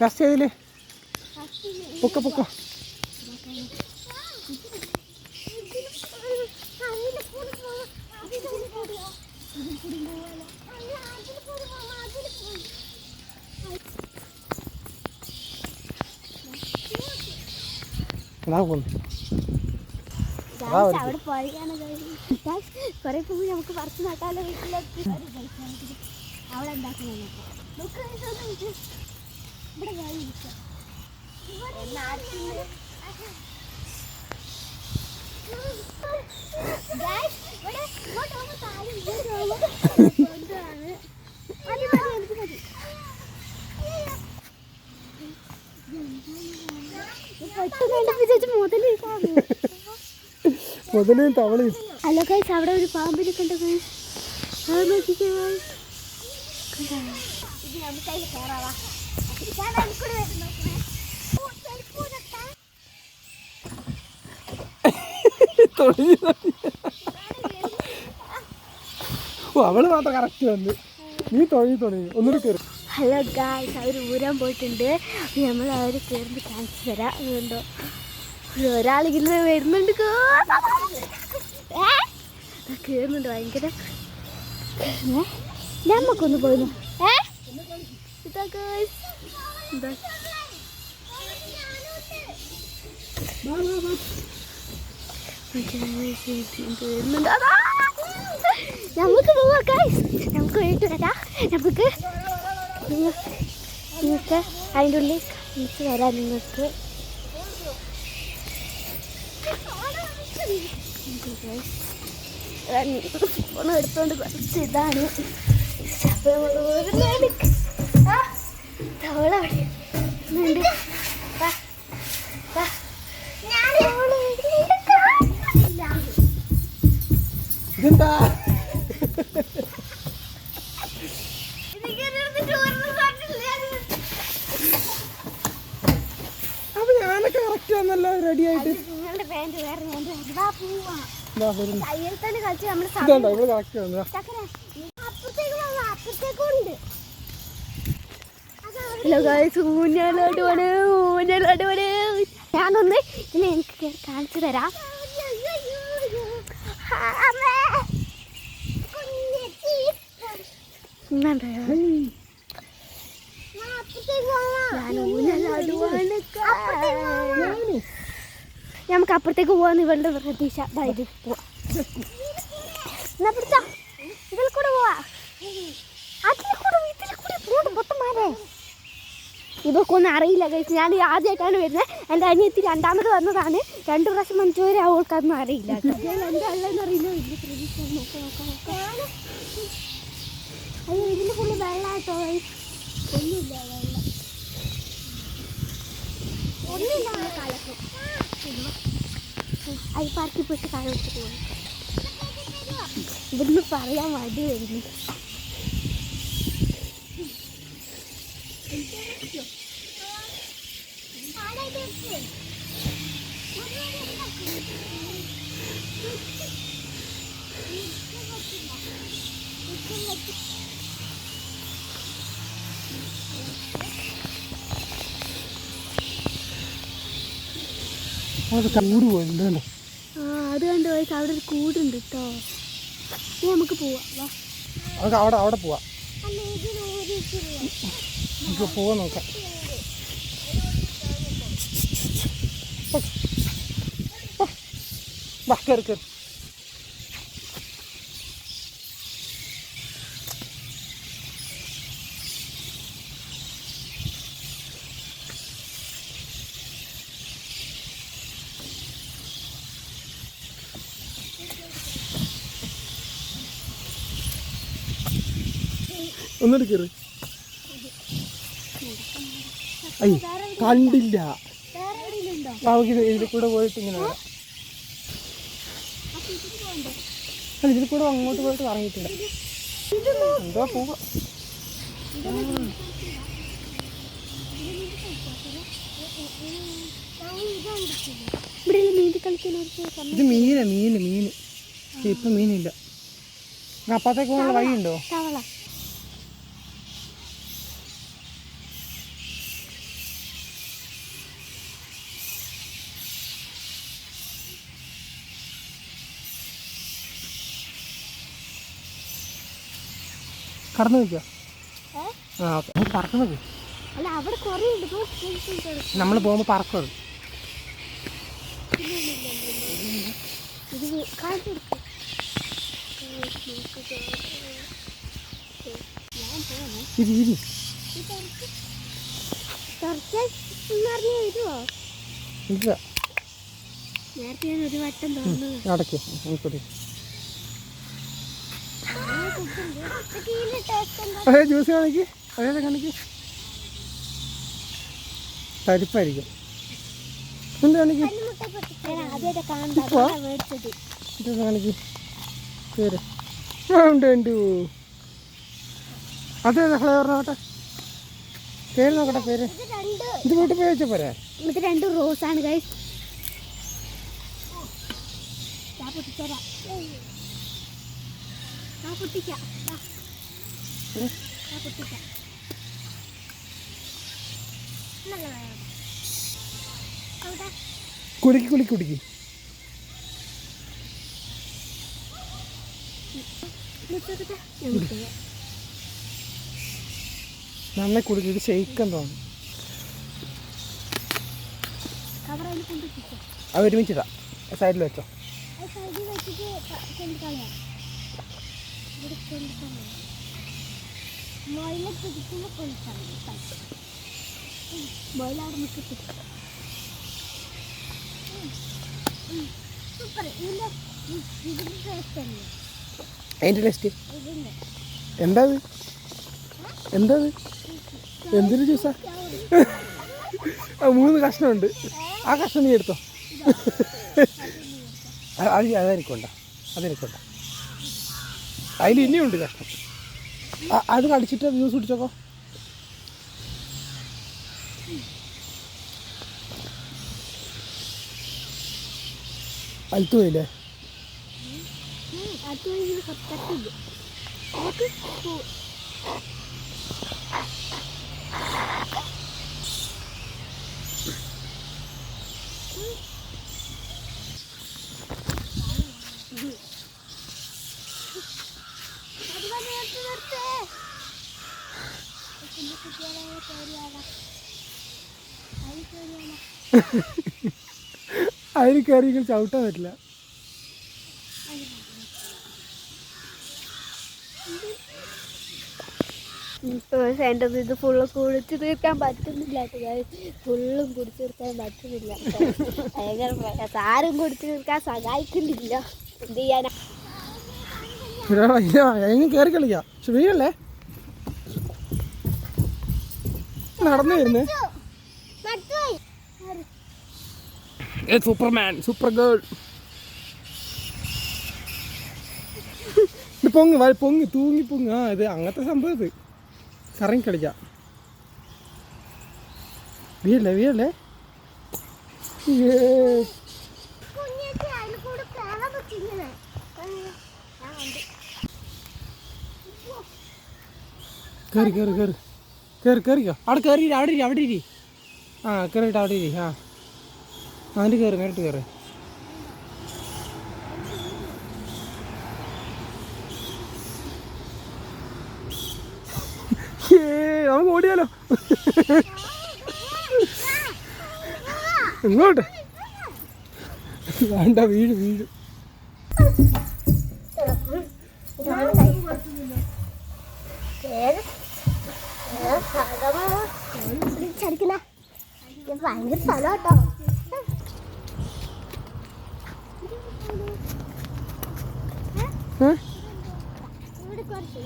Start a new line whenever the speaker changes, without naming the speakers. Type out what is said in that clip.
First ചെയ്തില്ലേ? പൊക്ക പൊക്ക.
അവിടെ പോയാണ് കുറെ പൂവ് നമുക്ക് പറിച്ച് നട്ടാലോ വീട്ടിലേക്ക്. അവിടെ എന്താക്കണം ഇവിടെ
മുതലും തവളയും.
ഹലോ ഗൈസ്, അവിടെ ഒരു പാമ്പിനെ കണ്ടു ഗൈസ്. അത് നോക്കിക്കേ ഗൈസ്.
അവള് മാത്രം കറക്റ്റ് വന്ന്. നീ തുടങ്ങി ഒന്നുകൂടി കയറി.
ഹലോ ഗായ്സ്, അവർ ഊരാൻ പോയിട്ടുണ്ട്. നമ്മൾ അവർ കയറുമ്പോൾ കാണിച്ചു തരാം. അതുകൊണ്ടോ ഒരാളിങ്ങനെ വരുന്നുണ്ട്, കയറുന്നുണ്ട് ഭയങ്കര. നമുക്കൊന്ന് പോയിരുന്നു. ഇതാ ഗായ്സ്, ഇതാ നമുക്ക് പോവാം ഗായ്സ്. നമുക്ക് പോയിട്ട് വരാം. നമുക്ക് നിങ്ങൾക്ക് അതിൻ്റെ ഉള്ളിൽ എനിക്ക് വരാം. നിങ്ങൾക്ക് ഫോൺ എടുത്തോണ്ട് കുറച്ച് ഇതാണ്.
ഇതെന്താ അപ്പൊ ഞാനൊക്കെ കറക്റ്റ് വന്നല്ലോ, റെഡി ആയിട്ട്.
ഊഞ്ഞാലോട്ട് പോണേ, ഊഞ്ഞാലോട്ട് പോണേ. ഞാനൊന്ന് ഇതിൽ എനിക്ക് കാണിച്ചു തരാം. നമുക്ക് അപ്പുറത്തേക്ക് പോവാന്ന് ഇവളുടെ പ്രതീക്ഷ. അതായത് പോവാ, എന്നാ പിടിച്ചോ. ഇതിൽ കൂടെ പോവാ, അതിൽ കൂടെ ഇതിൽ കൂടെ പോകണം. പൊട്ടന്മാരെ ഇതൊക്കൊന്നും അറിയില്ല കഴിച്ച്. ഞാൻ ആദ്യമായിട്ടാണ് വരുന്നത്. എൻ്റെ അനിയത്തി രണ്ടാമത് വന്നതാണ്. 2 പ്രാവശ്യം മഞ്ചു വരെ അവൾക്കൊന്നും അറിയില്ല. എന്താ ഉള്ളതെന്ന് അറിയില്ല. വലിയ പ്രതീക്ഷ. അയ്യോ, ഇതിൻ്റെ ഫുള്ള് വെള്ളമായിട്ടോ. ഒന്നുമില്ല, വെള്ളം ഒന്നുമില്ല. കാലത്ത് അത് പാർക്കിൽ പോയിട്ട് കാലം വെച്ചിട്ട് പോകും. ഇവിടുന്ന് പറയാൻ മടി വരുന്നു.
കൂട് പോയിട്ടുണ്ട്.
അത് കണ്ടു പോയിട്ട് അവിടെ ഒരു കൂടുണ്ട് കേട്ടോ. നമുക്ക് പോവാം.
അവിടെ പോവാം. നമുക്ക് പോവാൻ നോക്കാം. കയറി കയറി. ഒന്നുകൂടി കയറി. അയ്യ, കണ്ടില്ല. ഇതിൽ കൂടെ പോയിട്ട് ഇങ്ങനെ വരാം. ഇതിൽ കൂടെ അങ്ങോട്ട് പോയിട്ട് ഇറങ്ങിയിട്ടില്ല. എന്താ പോവാ. ഇത് മീന്. ഇപ്പൊ മീനില്ല. അപ്പത്തേക്ക് പോകാനുള്ള വഴിയുണ്ടോ? കടന്നു വയ്ക്കുക.
ഏ?
ആ ഓക്കെ, നമുക്ക് പറക്കുന്നത്.
അല്ല അവിടെ കുറേ ഉണ്ട്.
നമ്മൾ പോകുമ്പോൾ പറക്കും അത്.
ഇത് കാണിച്ചു കൊടുക്കും.
ഇരി ഇരി.
വരുവോ?
ഇല്ല,
നേരത്തെ ഞാൻ ഒരു വട്ടം തോന്നുന്നു.
അടയ്ക്ക് നമുക്കൊരു അതേ ജ്യൂസ് കാണിക്ക്. അതേ കാണിക്ക്. തരിപ്പായിരിക്കും. എന്ത് കാണിക്കും?
ആദ്യമായിട്ട് കാണാൻ മേടിച്ചത്.
ഇത് കാണിക്ക്. പേര് ഉണ്ട് ഉണ്ട്. അതേ ഫ്ലേവർ നോട്ടെ. പേര് നോക്കട്ടെ. പേര് ഇത് വീട്ടിൽ പോയി വെച്ചാൽ പോരെ?
ഇത് 2 റോസാണ് ഗൈസ്. പൊട്ടിച്ചേരാം. പൊട്ടിക്കാം. പൊട്ടിക്കാം.
കുലുക്കി കുലുക്കി കുടിക്ക്. നന്നായി കുടിക്ക്. ഇത് ഷെയ്ക്കാൻ തോന്നും. അത് ഒരുമിച്ചിടാം. സൈഡിൽ വെച്ചോ. അതിൻ്റെ ടെസ്റ്റ് എന്താ? എന്താ? എന്തൊരു ജ്യൂസാ? 3 കഷ്ണമുണ്ട്. ആ കഷ്ണം നീ എടുത്തോ. അതായിരിക്കണ്ട. അതായിരിക്കണ്ട. അതിൽ ഇനിയുണ്ട് കഷ്ണം. അത് കടിച്ചിട്ട് ജ്യൂസ് കുടിച്ചോക്കോ. അൽത്തു പോയില്ലേ? അതിൽ കയറി ചവിട്ടാൻ പറ്റില്ല.
എൻ്റെ ഇത് ഫുള്ള് കുടിച്ചു തീർക്കാൻ പറ്റുന്നില്ല. ഫുള്ളും കുടിച്ചു തീർക്കാൻ പറ്റുന്നില്ല. ഭയങ്കര സാരും കുടിച്ചു തീർക്കാൻ സഹായിക്കുന്നില്ല. എന്ത് ചെയ്യാനാ?
കയറി കളിക്കാം. പക്ഷെ വീഴല്ലേ? നടന്നു വരുന്നേ. Superman, super girl. ഇത് പൊങ്ങ് പൊങ്ങ് തൂങ്ങി പൊങ്ങ്. ആ ഇത് അങ്ങനത്തെ സംഭവം. ഇത് കറങ്ങി കളിക്കാം. വീഴല്ലേ? വീഴല്ലേ? കയറി കയറി കയറി കയറി കയറിക്കോ. അവിടെ കയറി അവിടെ ഇരി. അവിടെ ഇരി. ആ കയറിയിട്ട് അവിടെ ഇരി. ആ അതിൻ്റെ കയറി നേരിട്ട് കയറി. നമുക്ക് ഓടിയാലോ. ഇങ്ങോട്ട് വേണ്ട. വീട് വീട്
ചടിക്കില്ല. ഭയങ്കര സ്ഥലം കേട്ടോ. ഇവിടെ കുറച്ച്